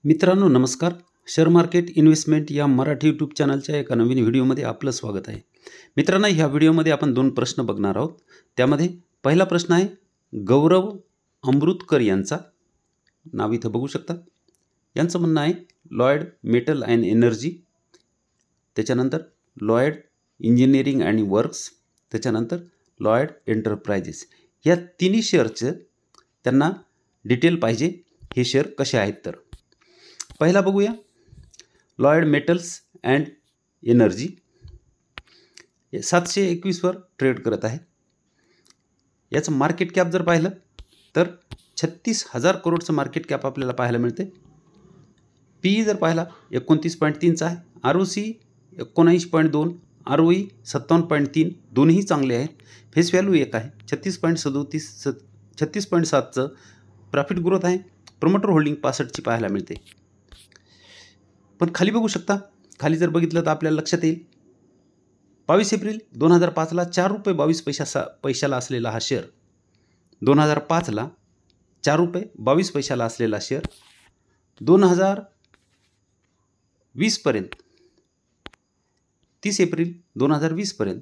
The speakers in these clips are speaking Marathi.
मित्रांनो नमस्कार. शेअर मार्केट इन्व्हेस्टमेंट या मराठी यूट्यूब चॅनलच्या एका नवीन व्हिडिओमध्ये आपलं स्वागत आहे. मित्रांनो, ह्या व्हिडिओमध्ये आपण दोन प्रश्न बघणार आहोत. त्यामध्ये पहिला प्रश्न आहे गौरव अमृतकर यांचा, नाव इथं बघू शकता. यांचं म्हणणं आहे लॉयड मेटल अँड एनर्जी, त्याच्यानंतर लॉयड इंजिनिअरिंग अँड वर्क्स, त्याच्यानंतर लॉयड एंटरप्राइजेस. या तिन्ही शेअरचं त्यांना डिटेल पाहिजे. हे शेअर कसे आहेत तर पहिला बघूया. लॉयड मेटल्स अँड एनर्जी 721 वर ट्रेड करत आहे. याचं मार्केट कॅप जर पाहिलं तर 36,000 करोडचं मार्केट कॅप आपल्याला पाहायला मिळते. पी जर पाहिला 29.3चा आहे. ROC 19.2, ROE 57.3, दोन्ही चांगले आहेत. फेस व्हॅल्यू एक आहे. 36.7चं प्रॉफिट ग्रोथ आहे. प्रोमोटर होल्डिंग 65ची पाहायला मिळते. पण खाली बघू शकता. खाली जर बघितलं तर आपल्याला लक्षात येईल 22 एप्रिल 2005ला 4 रुपये 22 पैशाला असलेला हा शेअर, 2005ला 4 रुपये 22 पैशाला असलेला शेअर 2020 पर्यंत 30 एप्रिल 2020 पर्यंत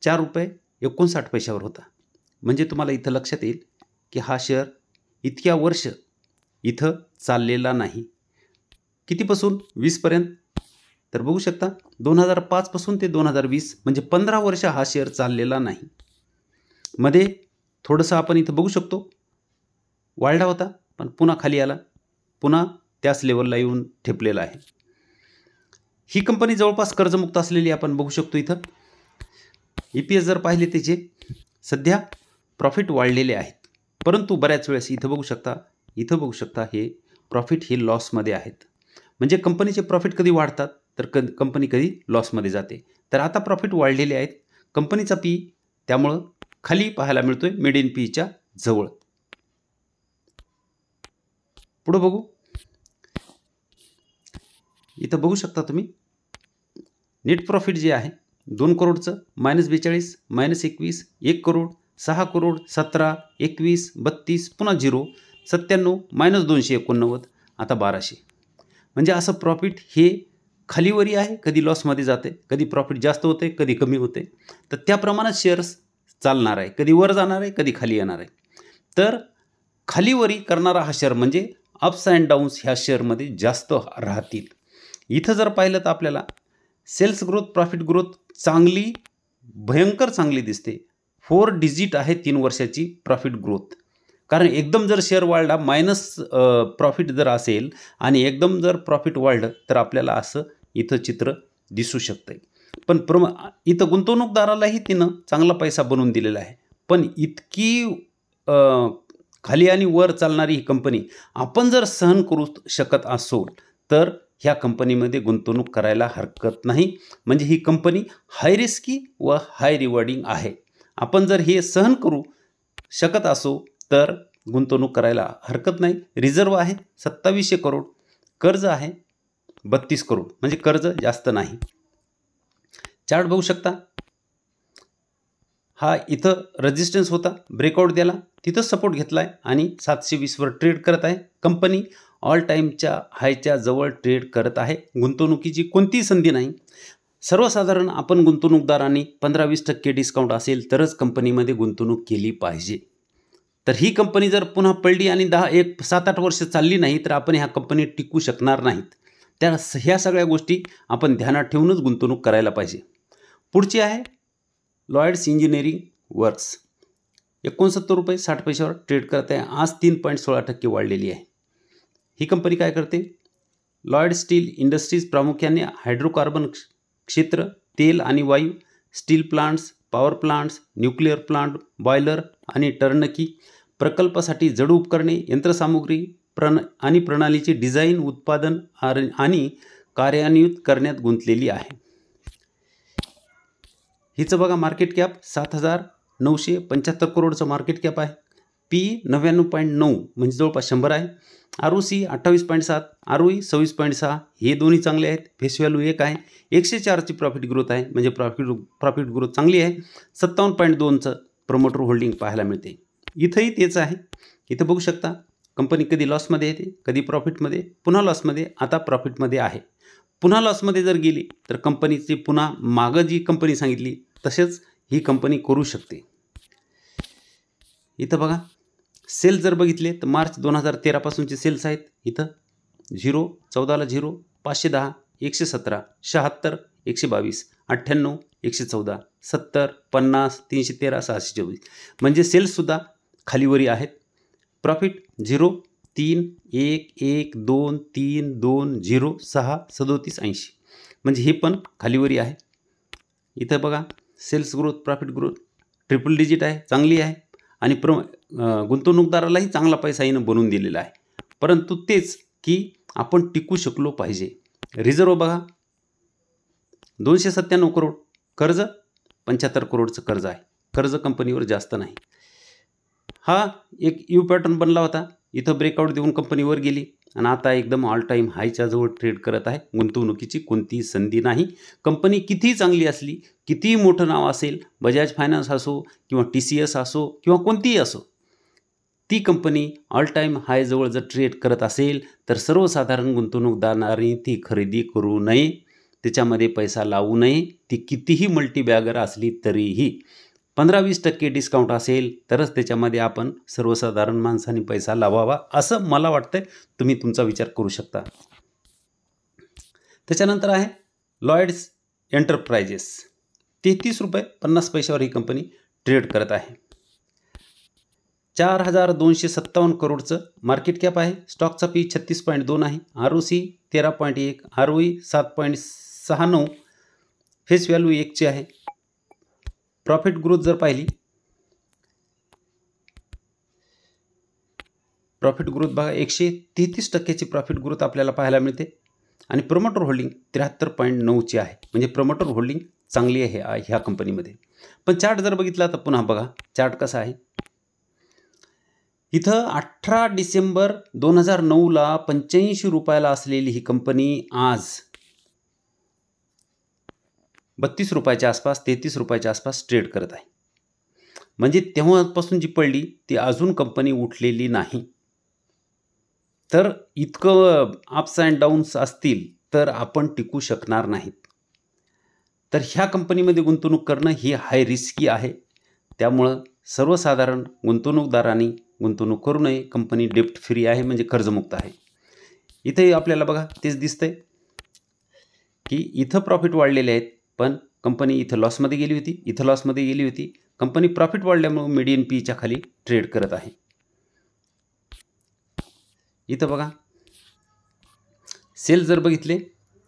4 रुपये 59 पैशावर होता. म्हणजे तुम्हाला इथं लक्षात येईल की हा शेअर इतक्या वर्ष इथं चाललेला नाही. कितीपासून 20 पर्यंत तर बघू शकता 2005 पासून ते 2020 म्हणजे 15 वर्ष हा शेअर चाललेला नाही. मध्ये थोडंसं आपण इथं बघू शकतो वाढला होता, पण पुन्हा खाली आला, पुन्हा त्याच लेवलला येऊन ठेपलेला आहे. ही कंपनी जवळपास कर्जमुक्त असलेली आपण बघू शकतो. इथं EPS जर पाहिले त्याचे सध्या प्रॉफिट वाढलेले आहेत, परंतु बऱ्याच वेळेस इथं बघू शकता हे प्रॉफिट हे लॉसमध्ये आहेत. म्हणजे कंपनीचे प्रॉफिट कधी वाढतात तर कंपनी कधी लॉसमध्ये जाते. तर आता प्रॉफिट वाढलेले आहेत. कंपनीचा पी त्यामुळं खाली पाहायला मिळतोय मिडियन पीच्या जवळ. पुढे बघू. इथं बघू शकता तुम्ही नेट प्रॉफिट जे आहे 2 करोडचं -42, -21, 1 करोड, 6 करोड, 17, 21, 32, पुन्हा 0, 97, -289, आता 1200. म्हणजे असं प्रॉफिट हे खालीवरी आहे. कधी लॉसमध्ये जाते, कधी प्रॉफिट जास्त होते, कधी कमी होते. तर त्या प्रमाणात शेअर्स चालणार आहे. कधी वर जाणार आहे, कधी खाली येणार आहे. तर खालीवरी करणारा हा शेअर म्हणजे अप्स अँड डाऊन्स ह्या शेअरमध्ये जास्त राहतील. इथं जर पाहिलं तर आपल्याला सेल्स ग्रोथ, प्रॉफिट ग्रोथ चांगली, भयंकर चांगली दिसते. 4 डिजिट आहे 3 वर्षाची प्रॉफिट ग्रोथ. कारण एकदम जर शेअर वाढला मायनस प्रॉफिट जर असेल आणि एकदम जर प्रॉफिट वाढलं तर आपल्याला असं इथं चित्र दिसू शकतं. पण इथं गुंतवणूकदारालाही तिनं चांगला पैसा बनवून दिलेला आहे. पण इतकी खाली आणि वर चालणारी ही कंपनी आपण जर सहन करू शकत असो तर ह्या कंपनीमध्ये गुंतवणूक करायला हरकत नाही. म्हणजे ही कंपनी हाय रिस्की व हाय रिवॉर्डिंग आहे. आपण जर हे सहन करू शकत असो तर गुंतवणूक करायला हरकत नाही. रिझर्व आहे 2700 करोड, कर्ज आहे 32 करोड, म्हणजे कर्ज जास्त नाही. चार्ट बघू शकता. हा इथं रेजिस्टन्स होता, ब्रेकआउट द्याला, तिथं सपोर्ट घेतला आहे आणि 720 वर ट्रेड करत आहे. कंपनी ऑल टाईमच्या हायच्या जवळ ट्रेड करत आहे. गुंतवणुकीची कोणतीही संधी नाही. सर्वसाधारण आपण गुंतवणूकदारांनी 15-20% डिस्काउंट असेल तरच कंपनीमध्ये गुंतवणूक केली पाहिजे. तर ही कंपनी जर पुन्हा पडली आणि 7-8 वर्ष चालली नाही तर आपण ह्या कंपनीत टिकू शकणार नाहीत. ह्या सगळ्या गोष्टी आपण ध्यानात ठेवूनच गुंतवणूक करायला पाहिजे. पुढची आहे लॉयड्स इंजिनिअरिंग वर्क्स, 69 रुपये 60 पैशावर ट्रेड करत आहे. आज 3.16% वाढलेली आहे. ही कंपनी काय करते? लॉयड स्टील इंडस्ट्रीज प्रामुख्याने हायड्रोकार्बन क्षेत्र, तेल आणि वायू, steel plants, power plants, nuclear plant, boiler आणि टर्नकी प्रकल्पासाठी जड उपकरणे, यंत्रसामुग्री आणि प्रणालीचे डिझाईन, उत्पादन आणि कार्यान्वित करण्यात गुंतलेली आहे. हिचं बघा मार्केट कॅप 7,975 करोडचं मार्केट कॅप आहे. पी 99.9 म्हणजे जवळपास 100 आहे. ROC 28.7, ROE 26.6, हे दोन्ही चांगले आहेत. फेस व्हॅल्यू एक आहे. 104ची प्रॉफिट ग्रोथ आहे, म्हणजे प्रॉफिट ग्रोथ चांगली आहे. 57.2चं प्रमोटर होल्डिंग पाहायला मिळते. इथंही तेच आहे. इथं बघू शकता कंपनी कधी लॉसमध्ये येते, कधी प्रॉफिटमध्ये, पुन्हा लॉसमध्ये, आता प्रॉफिटमध्ये आहे. पुन्हा लॉसमध्ये जर गेली तर कंपनीची पुन्हा मागं जी कंपनी सांगितली तसेच ही कंपनी करू शकते. इथं बघा सेल्स जर बघितले तर मार्च 2013 पासूनचे सेल्स आहेत. इथं 0, 14ला 0, 510, 117, 76, 122, 98, 114, 70, 50, 313, 624 म्हणजे सेल्ससुद्धा खालीवरी आहेत. प्रॉफिट 0, 3, 1, 1, 2, 3, 2, 0, 6, 37, 80 म्हणजे हे पण खालीवरी आहे. इथं बघा sales growth, profit growth triple digit आहे, चांगली आहे आणि गुंतवणूकदारालाही चांगला पैसा येणं बनवून दिलेला आहे. परंतु तेच की आपण टिकू शकलो पाहिजे. रिझर्व बघा 297 करोड, कर्ज 75 करोडचं कर्ज आहे. कर्ज कंपनीवर जास्त नाही. हा एक यू पॅटर्न बनला होता. इथं ब्रेकआउट देऊन कंपनीवर गेली आणि आता एकदम ऑल टाईम हायच्या जवळ ट्रेड करत आहे. गुंतवणुकीची कोणतीही संधी नाही. कंपनी कितीही चांगली असली, कितीही मोठं नाव असेल, बजाज फायनान्स असो किंवा TCS असो किंवा कोणतीही असो, ती कंपनी ऑल टाईम हायजवळ जर ट्रेड करत असेल तर सर्वसाधारण गुंतवणूकदारांनी ती खरेदी करू नये, त्याच्यामध्ये पैसा लावू नये. ती कितीही मल्टीबॅगर असली तरीही 15-20% डिस्काउंट असेल तरच त्याच्यामध्ये आपण सर्वसाधारण माणसांनी पैसा लावावा असं मला वाटतं. तुम्ही तुमचा विचार करू शकता. त्याच्यानंतर आहे लॉयड्स एंटरप्राइजेस. 33 रुपये 50 पैशावर ही कंपनी ट्रेड करत आहे. 4,257 करोडचं मार्केट कॅप आहे. स्टॉकचा पी 36.2 आहे. ROC 13.1, ROE 7.69, फेस व्हॅल्यू 1ची आहे. प्रॉफिट ग्रोथ जर पाहिली, प्रॉफिट ग्रोथ बघा 133% प्रॉफिट ग्रोथ आपल्याला पाहायला मिळते आणि प्रमोटर होल्डिंग 73.9ची आहे. म्हणजे प्रमोटर होल्डिंग चांगली आहे ह्या कंपनीमध्ये. पण चार्ट जर बघितला तर पुन्हा बघा चार्ट कसा आहे. इथं 18 डिसेंबर 2009ला 85 रुपयाला असलेली ही कंपनी आज 32 रुपयाच्या आसपास, 33 रुपयाच्या आसपास ट्रेड करत आहे. म्हणजे तेव्हापासून जी पडली ती अजून कंपनी उठलेली नाही. तर इतकं अप्स अँड डाऊन्स असतील तर आपण टिकू शकणार नाहीत. तर ह्या कंपनीमध्ये गुंतवणूक करणं ही हाय रिस्की आहे. त्यामुळं सर्वसाधारण गुंतवणूकदारांनी गुंतवणूक करू नये. कंपनी डेप्ट फ्री आहे म्हणजे कर्जमुक्त आहे. इथे आपल्याला बघा तेच दिसतंय की इथं प्रॉफिट वाढलेले आहेत पण कंपनी इथं लॉसमध्ये गेली होती, इथं लॉसमध्ये गेली होती. कंपनी प्रॉफिट वाढल्यामुळे मीडियन पीच्या खाली ट्रेड करत आहे. इथं बघा सेल्स जर बघितले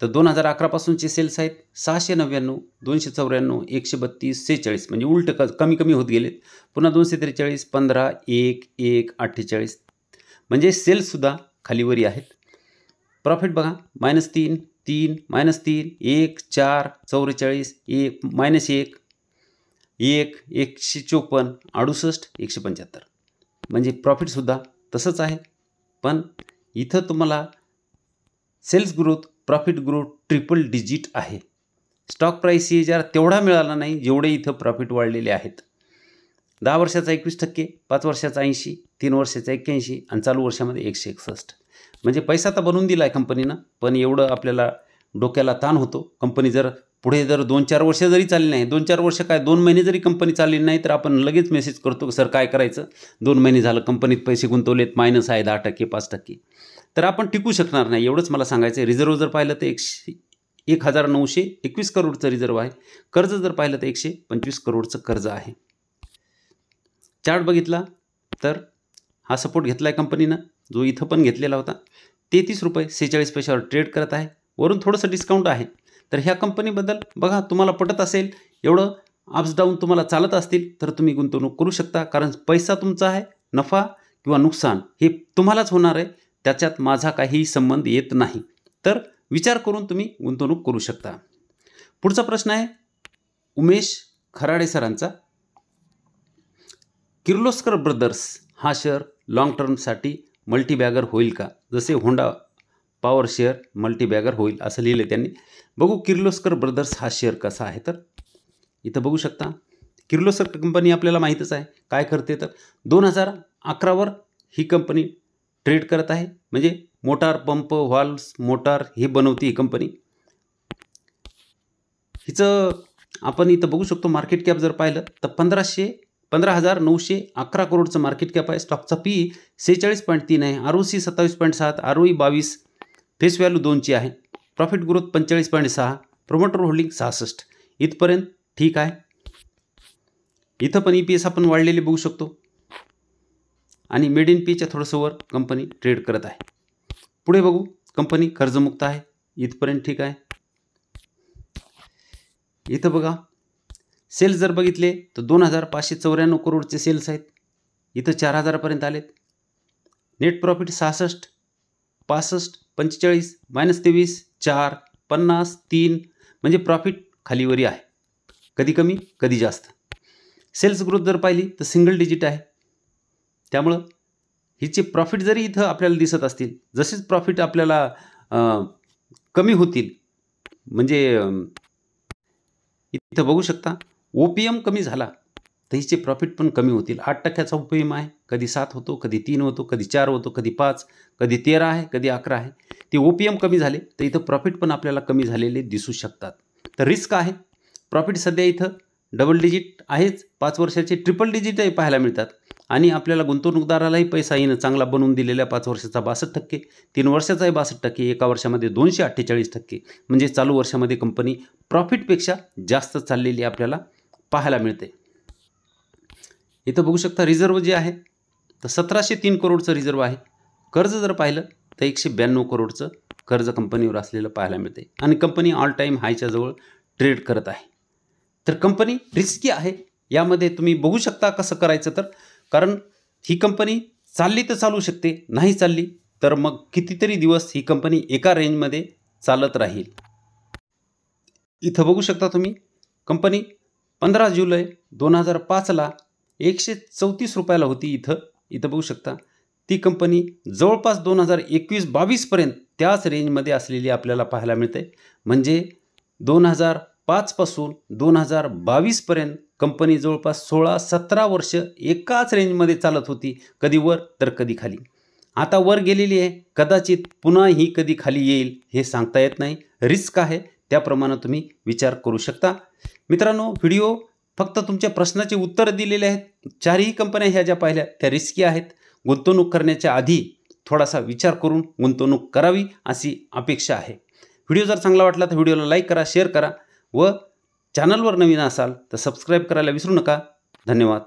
तर 2011 पासूनचे सेल्स आहेत 699, 294, 132, 46 म्हणजे उलट कमी कमी होत गेलेत. पुन्हा 243, 15, 1, 1, 48 म्हणजे सेल्ससुद्धा खालीवरी आहेत. प्रॉफिट बघा -3, 3, -3, 1, 4, 44, 1, -1, 1, 154, 68, 175 म्हणजे प्रॉफिटसुद्धा तसंच आहे. पण इथं तुम्हाला sales growth, profit growth triple digit आहे. स्टॉक प्राईस जर तेवढा मिळाला नाही जेवढे इथं प्रॉफिट वाढलेले आहेत. 10 वर्षाचा 21%, 5 वर्षाचा 80, 3 वर्षाचा 81 आणि चालू वर्षामध्ये 161. म्हणजे पैसा तर बनवून दिला आहे कंपनीनं, पण एवढं आपल्याला डोक्याला ताण होतो. कंपनी जर पुढे जर 2-4 वर्ष जरी चालली नाही, 2-4 वर्ष काय 2 महिने जरी कंपनी चालली नाही तर आपण लगेच मेसेज करतो सर काय करायचं, 2 महिने झालं कंपनीत पैसे गुंतवलेत, मायनस आहे 10%, 5%. तर आपण टिकू शकणार नाही. एवढंच मला सांगायचं आहे. रिझर्व जर पाहिलं तर 1,921 करोडचं रिझर्व आहे. कर्ज जर पाहिलं तर 125 करोडचं कर्ज आहे. चार्ट बघितला तर हा सपोर्ट घेतला आहे कंपनीनं, जो इथं पण घेतलेला होता. 33 रुपये 46 पैशावर ट्रेड करत आहे. वरून थोडंसं डिस्काउंट आहे. तर ह्या कंपनीबद्दल बघा, तुम्हाला पटत असेल, एवढं अप्स डाऊन तुम्हाला चालत असतील तर तुम्ही गुंतवणूक करू शकता. कारण पैसा तुमचा आहे, नफा किंवा नुकसान हे तुम्हालाच होणार आहे. त्याच्यात माझा काहीही संबंध येत नाही. तर विचार करून तुम्ही गुंतवणूक करू शकता. पुढचा प्रश्न आहे उमेश खराडे सरांचा. किर्लोस्कर ब्रदर्स हा शेअर लॉंग टर्मसाठी मल्टीबॅगर होईल का? जसे होंडा पॉवर शेअर मल्टीबॅगर होईल असं लिहिलं त्यांनी. बघू किर्लोस्कर ब्रदर्स हा शेअर कसा आहे. तर इथं बघू शकता किर्लोस्कर कंपनी आपल्याला माहीतच आहे काय करते. तर 2011वर ही कंपनी ट्रेड करत आहे, म्हणजे मोटार, पंप, व्हॉल्व्स, मोटार हे बनवते ही कंपनी. हिचं आपण इथं बघू शकतो मार्केट कॅप जर पाहिलं तर 15,911 करोडचं मार्केट कॅप आहे. स्टॉकचा पी 46.3 आहे, ROC 27.7, ROE 22, फेस व्हॅल्यू 2ची आहे. Profit growth 45.6, promoter holding 66. इथपर्यंत ठीक आहे. इथं पण EPS आपण वाढलेले बघू शकतो आणि मेड इन पीच्या थोडंसं वर कंपनी ट्रेड करत आहे. पुढे बघू, कंपनी कर्जमुक्त आहे, इथपर्यंत ठीक आहे. इथं बघा सेल्स जर बघितले तर 2,594 करोडचे सेल्स आहेत, इथं 4,000पर्यंत आलेत. नेट प्रॉफिट 66, 65, 45, -23, 4, 50, 3, म्हणजे प्रॉफिट खालीवरी आहे, कधी कमी कधी जास्त. सेल्स ग्रोथ जर पाहिली तर सिंगल डिजिट आहे, त्यामुळं हिचे प्रॉफिट जरी इथं आपल्याला दिसत असतील, जसेच प्रॉफिट आपल्याला कमी होतील, म्हणजे इथं बघू शकता OPM कमी झाला तर हिचे प्रॉफिट पण कमी होतील. 8% OPM आहे, कधी 7 होतो, कधी 3 होतो, कधी 4 होतो, कधी 5, कधी 13 आहे, कधी 11 आहे. ते OPM कमी झाले तर इथं प्रॉफिट पण आपल्याला कमी झालेले दिसू शकतात. तर रिस्क आहे, प्रॉफिट सध्या इथं डबल डिजिट आहेच, 5 वर्षाचे ट्रिपल डिजिटही पाहायला मिळतात आणि आपल्याला गुंतवणूकदारालाही पैसा येणं चांगला बनवून दिलेल्या 5 वर्षाचा 62%, 3 वर्षाचाही 62%, एका वर्षामध्ये 248%, म्हणजे चालू वर्षामध्ये कंपनी प्रॉफिटपेक्षा जास्त चाललेली आपल्याला पाहायला मिळते. इथं बघू शकता रिझर्व जे आहे तर 1,703 करोडचं रिझर्व आहे. कर्ज जर पाहिलं तर 192 करोडचं कर्ज कंपनीवर असलेलं पाहायला मिळते आणि कंपनी ऑल टाईम हायच्या जवळ ट्रेड करत आहे. तर कंपनी रिस्की आहे, यामध्ये तुम्ही बघू शकता कसं करायचं. तर कारण ही कंपनी चालली तर चालू शकते, नाही चालली तर मग कितीतरी दिवस ही कंपनी एका रेंजमध्ये चालत राहील. इथं बघू शकता तुम्ही कंपनी 15 जुलै 2005ला 134 रुपयाला होती. इथं बघू शकता ती कंपनी जवळपास 2021-22पर्यंत त्याच रेंजमध्ये असलेली आपल्याला पाहायला मिळते. म्हणजे 2005 पासून 2022पर्यंत कंपनी जवळपास 16-17 वर्ष एकाच रेंजमध्ये चालत होती, कधी वर तर कधी खाली. आता वर गेलेली आहे, कदाचित पुन्हा ही कधी खाली येईल हे सांगता येत नाही. रिस्क आहे, त्याप्रमाणे तुम्ही विचार करू शकता. मित्रांनो, व्हिडिओ फक्त तुमच्या प्रश्नाचे उत्तर दिलेले आहेत. 4ही कंपन्या ह्या ज्या पाहिल्या त्या रिस्की आहेत. गुंतवणूक करण्याच्या आधी थोडासा विचार करून गुंतवणूक करावी अशी अपेक्षा आहे. व्हिडिओ जर चांगला वाटला तर व्हिडिओला लाईक करा, शेअर करा व चॅनलवर नवीन असाल तर सबस्क्राईब करायला विसरू नका. धन्यवाद.